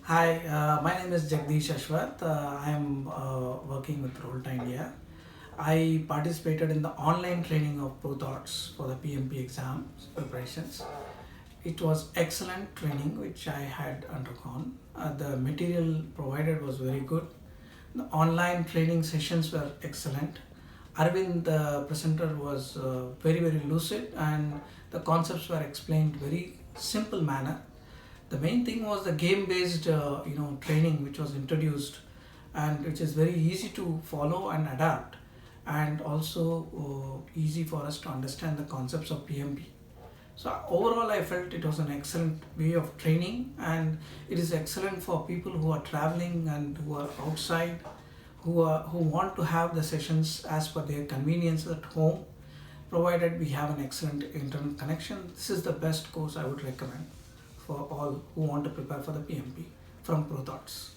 Hi, my name is Jagdish Aswath. I am working with Rolta India. I participated in the online training of ProThoughts for the PMP exams preparations. It was excellent training which I had undergone. The material provided was very good. The online training sessions were excellent. Arvind, the presenter, was very lucid, and the concepts were explained very simple manner. The main thing was the game-based, training which was introduced, and which is very easy to follow and adapt, and also easy for us to understand the concepts of PMP. So overall, I felt it was an excellent way of training, and it is excellent for people who are traveling and who are outside, who want to have the sessions as per their convenience at home, provided we have an excellent internet connection. This is the best course I would recommend for all who want to prepare for the PMP from ProThoughts.